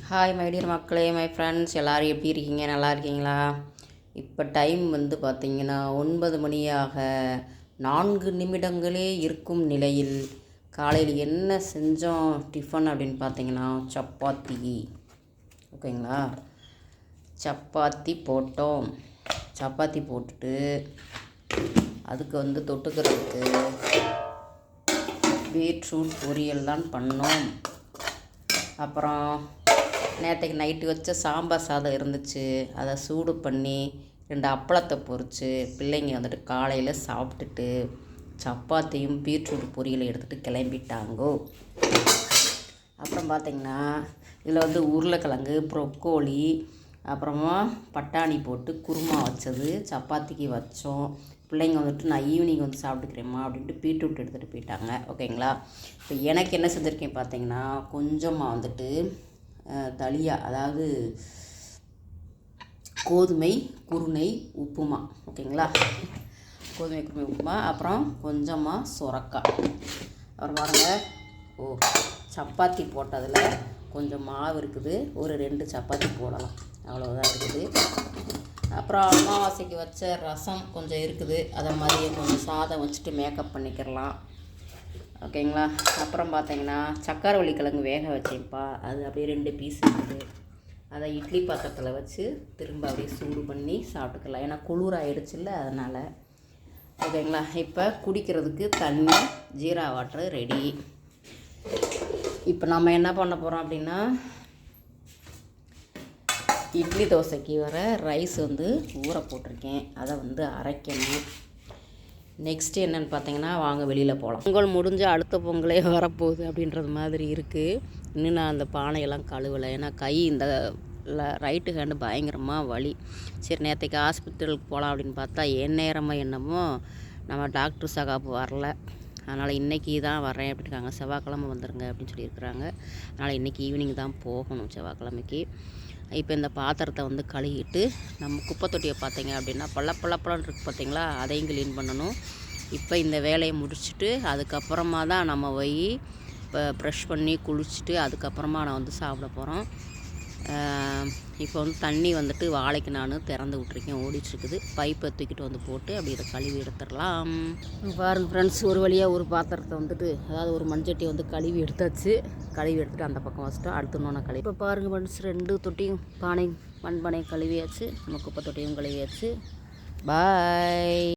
Hi my dear மக்களே, my friends எல்லோரும் எப்படி இருக்கீங்க? நல்லா இருக்கீங்களா? இப்போ டைம் வந்து பார்த்திங்கன்னா 9 மணியாக 4 நிமிடங்களே இருக்கும் நிலையில் காலையில் என்ன செஞ்சோம் டிஃபன் அப்படின்னு பார்த்திங்கன்னா சப்பாத்தி. ஓகேங்களா? சப்பாத்தி போட்டோம். சப்பாத்தி போட்டுட்டு அதுக்கு வந்து தொட்டுக்கிறதுக்கு பீட்ரூட் பொரியல் தான் பண்ணோம். அப்புறம் நேற்றுக்கு நைட்டு வச்ச சாம்பார் சாதம் இருந்துச்சு, அதை சூடு பண்ணி 2 அப்பளத்தை பொரித்து பிள்ளைங்க வந்துட்டு காலையில் சாப்பிட்டுட்டு சப்பாத்தியும் பீட்ரூட் பொரியலை எடுத்துகிட்டு கிளம்பிட்டாங்கோ. அப்புறம் பார்த்திங்கன்னா இதில் வந்து உருளைக்கிழங்கு, ப்ரொக்கோலி, அப்புறமா பட்டாணி போட்டு குருமா வச்சது சப்பாத்திக்கு வச்சோம். பிள்ளைங்க வந்துட்டு நான் ஈவினிங் வந்து சாப்பிட்டுக்கிறேம்மா அப்படின்ட்டு பீட்ரூட் எடுத்துகிட்டு போயிட்டாங்க. ஓகேங்களா? இப்போ எனக்கு என்ன செஞ்சுருக்கேன் பார்த்திங்கன்னா, கொஞ்சமாக வந்துட்டு தலியா, அதாவது கோதுமை குருணை உப்புமா. ஓகேங்களா? கோதுமை குருணை உப்புமா, அப்புறம் கொஞ்சமாக சுரக்காய். அப்புறம் பாருங்கள், சப்பாத்தி போட்டதில் கொஞ்சம் மாவு இருக்குது, ஒரு 2 சப்பாத்தி போடலாம், அவ்வளோதான் இருக்குது. அப்புறம் அமாவாசைக்கு வச்ச ரசம் கொஞ்சம் இருக்குது, அதை மாதிரியே கொஞ்சம் சாதம் வச்சுட்டு மேக்கப் பண்ணிக்கிறலாம். ஓகேங்களா? அப்புறம் பார்த்திங்கன்னா சக்கரவள்ளி கிழங்கு வேக வச்சேன்ப்பா, அது அப்படியே 2 பீஸ் இருக்குது. அதை இட்லி பாத்திரத்தில் வச்சு திரும்ப அப்படியே சூடு பண்ணி சாப்பிட்டுக்கலாம், ஏன்னா குளிர் ஆகிடுச்சில்ல, அதனால். ஓகேங்களா? இப்போ குடிக்கிறதுக்கு தண்ணி ஜீரா வாட்டர் ரெடி. இப்போ நம்ம என்ன பண்ண போகிறோம் அப்படின்னா, இட்லி தோசைக்கு வர ரைஸ் வந்து ஊற போட்டிருக்கேன், அதை வந்து அரைக்கணும். நெக்ஸ்ட்டு என்னென்னு பார்த்தீங்கன்னா, வாங்க வெளியில் போகலாம். பொங்கல் முடிஞ்சு அடுத்த பொங்கலே வரப்போகுது அப்படின்றது மாதிரி இருக்குது. இன்னும் நான் அந்த பானையெல்லாம் கழுவலை, ஏன்னா கை இந்த ரைட்டு ஹேண்டு பயங்கரமாக வலி. சரி, நேற்றுக்கு ஹாஸ்பிட்டலுக்கு போகலாம் அப்படின்னு பார்த்தா நேரமாக என்னமோ நம்ம டாக்டர் சகாப்பு வரல, அதனால் இன்றைக்கி தான் வரேன் அப்படின்றாங்க. செவ்வாய்க்கிழமை வந்துடுங்க அப்படின்னு சொல்லியிருக்கிறாங்க. அதனால் இன்றைக்கி ஈவினிங் தான் போகணும், செவ்வாய்க்கிழமைக்கு. இப்போ இந்த பாத்திரத்தை வந்து கழுவிட்டு நம்ம குப்பை தொட்டியை பார்த்தீங்க அப்படின்னா பள்ளப்பள்ளப்பழம் இருக்குது பார்த்தீங்களா, அதையும் க்ளீன் பண்ணணும். இப்போ இந்த வேலையை முடிச்சுட்டு அதுக்கப்புறமா தான் நம்ம போய் இப்போ ப்ரஷ் பண்ணி குளிச்சுட்டு அதுக்கப்புறமா நான் வந்து சாப்பிட போகிறோம். இப்போ வந்து தண்ணி வந்துட்டு வாழைக்கு நான் திறந்து விட்ருக்கேன், ஓடிட்டுருக்குது. பைப்பை தூக்கிட்டு வந்து போட்டு அப்படி இதை கழுவி எடுத்துடலாம். பாருங்கள் ஃப்ரெண்ட்ஸ், ஒரு வழியாக ஒரு பாத்திரத்தை வந்துட்டு, அதாவது ஒரு மண்சட்டியை வந்து கழுவி எடுத்தாச்சு. கழுவி எடுத்துகிட்டு அந்த பக்கம் வச்சுட்டோம். அடுத்து இன்னொன்று கழுவி. இப்போ பாருங்கள் ஃப்ரெண்ட்ஸ், 2 தொட்டியும் மண்பானையும் கழுவியாச்சு, நம்ம குப்பை தொட்டியும் கழுவியாச்சு. பாய்.